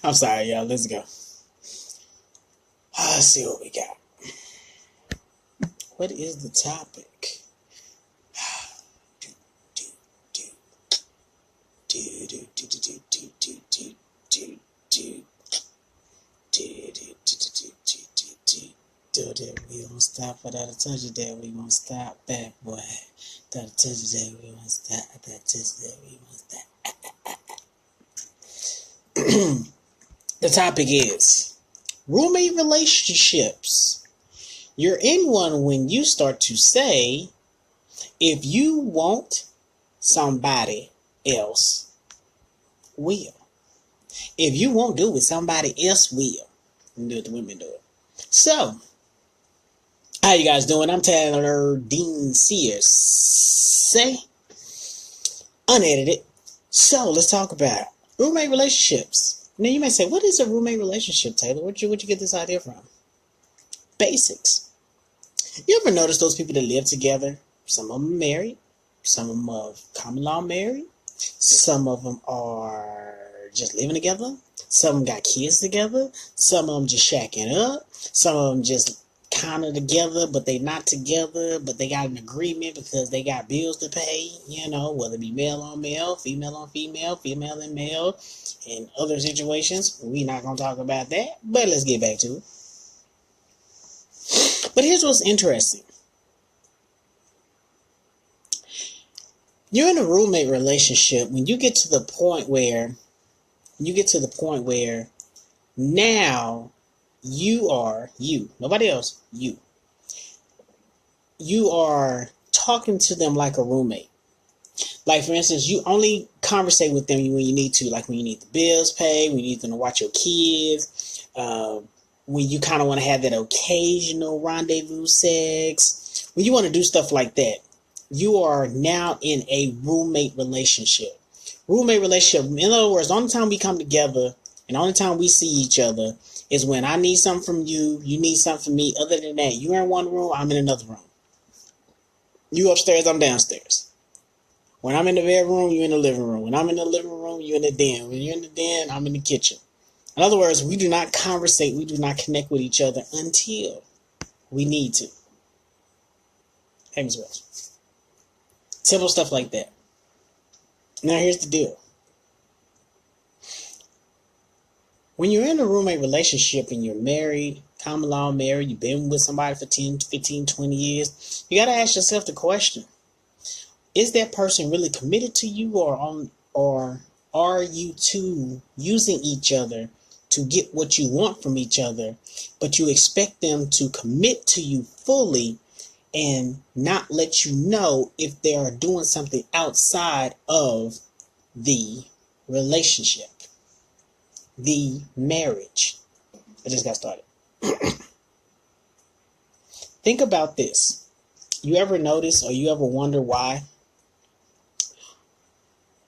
I'm sorry, y'all. Let's go. Let's see what we got. What is the topic? We won't stop without a touch of that. We won't stop, bad boy. Without a touch of that, we won't stop. Without a touch of that, we won't stop. The topic is roommate relationships. You're in one when you start to say, if you want, somebody else will. If you won't do it, somebody else will. And do it, the women do it. So, how you guys doing? I'm Taylor Dean Sears. Say, unedited. So, let's talk about roommate relationships. Now, you may say, what is a roommate relationship, Taylor? Where'd you get this idea from? Basics. You ever notice those people that live together? Some of them are married. Some of them are common law married. Some of them are just living together. Some of them got kids together. Some of them just shacking up. Some of them just kind of together, but they not together. But they got an agreement because they got bills to pay, whether it be male on male, female on female, female and male, and other situations. We're not going to talk about that, but let's get back to it. But here's what's interesting. You're in a roommate relationship when you get to the point where now you are you, nobody else, you are talking to them like a roommate. Like, for instance, you only conversate with them when you need to, like when you need the bills paid, when you need them to watch your kids, when you kind of want to have that occasional rendezvous sex, when you want to do stuff like that. You are now in a roommate relationship. Roommate relationship, in other words, the only time we come together and the only time we see each other is when I need something from you, you need something from me. Other than that, you're in one room, I'm in another room. You upstairs, I'm downstairs. When I'm in the bedroom, you're in the living room. When I'm in the living room, you're in the den. When you're in the den, I'm in the kitchen. In other words, we do not conversate, we do not connect with each other until we need to. Happens well. Simple stuff like that. Now, here's the deal. When you're in a roommate relationship and you're married, common law married, you've been with somebody for 10, 15, 20 years, you got to ask yourself the question, is that person really committed to you or are you two using each other to get what you want from each other, but you expect them to commit to you fully and not let you know if they are doing something outside of the relationship, the marriage. I just got started. Think about this. You ever notice or you ever wonder why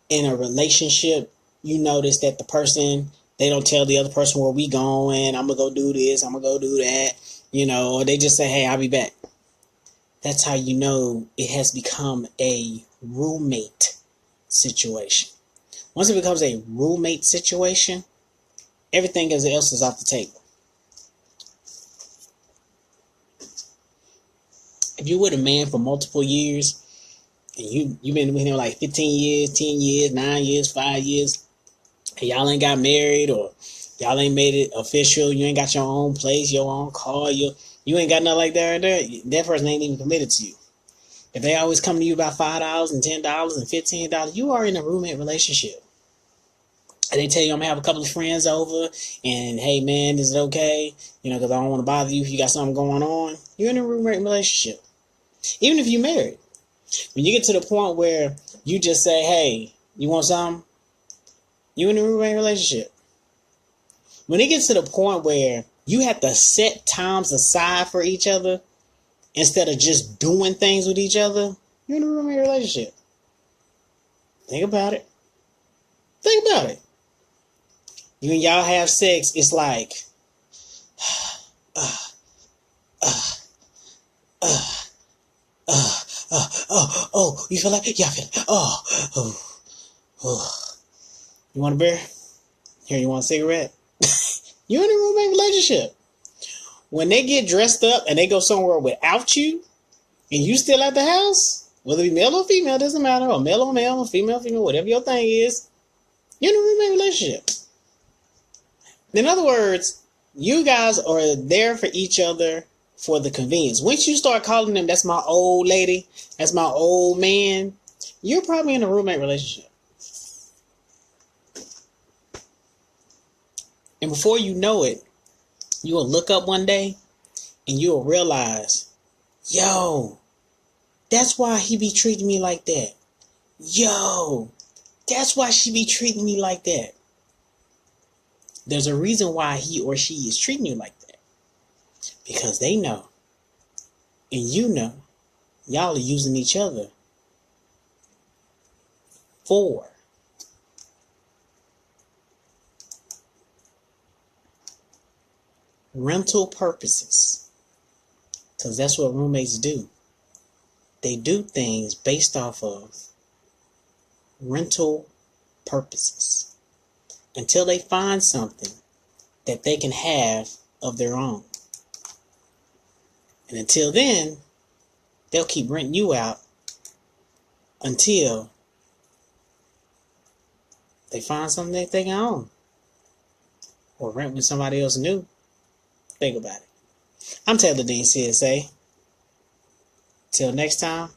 in a relationship you notice that the person, they don't tell the other person where we going, I'm going to go do this, I'm going to go do that, or they just say, hey, I'll be back. That's how you know it has become a roommate situation. Once it becomes a roommate situation, everything else is off the table. If you're with a man for multiple years, and you've been with him like 15 years, 10 years, 9 years, 5 years, and y'all ain't got married or y'all ain't made it official, you ain't got your own place, your own car, you ain't got nothing like that right there, that person ain't even committed to you. If they always come to you about $5 and $10 and $15, you are in a roommate relationship. And they tell you, I'm going to have a couple of friends over, and hey man, is it okay? Because I don't want to bother you if you got something going on. You're in a roommate relationship. Even if you're married. When you get to the point where you just say, hey, you want something? You're in a roommate relationship. When it gets to the point where you have to set times aside for each other instead of just doing things with each other, you're in a roommate relationship. Think about it. Think about it. You and y'all have sex, it's like, you feel like, yeah, I feel like, oh. You want a beer? Here, you want a cigarette? You're in a roommate relationship. When they get dressed up and they go somewhere without you, and you still at the house, whether it be male or female, doesn't matter, or male, or female, whatever your thing is, you're in a roommate relationship. In other words, you guys are there for each other for the convenience. Once you start calling them, that's my old lady, that's my old man, you're probably in a roommate relationship. And before you know it, you'll look up one day and you'll realize, yo, that's why he be treating me like that. Yo, that's why she be treating me like that. There's a reason why he or she is treating you like that. Because they know, and you know, y'all are using each other for rental purposes. Because that's what roommates do. They do things based off of rental purposes until they find something that they can have of their own. And until then, they'll keep renting you out until they find something that they can own or rent with somebody else new. Think about it. I'm Taylor Dean CSA. Till next time.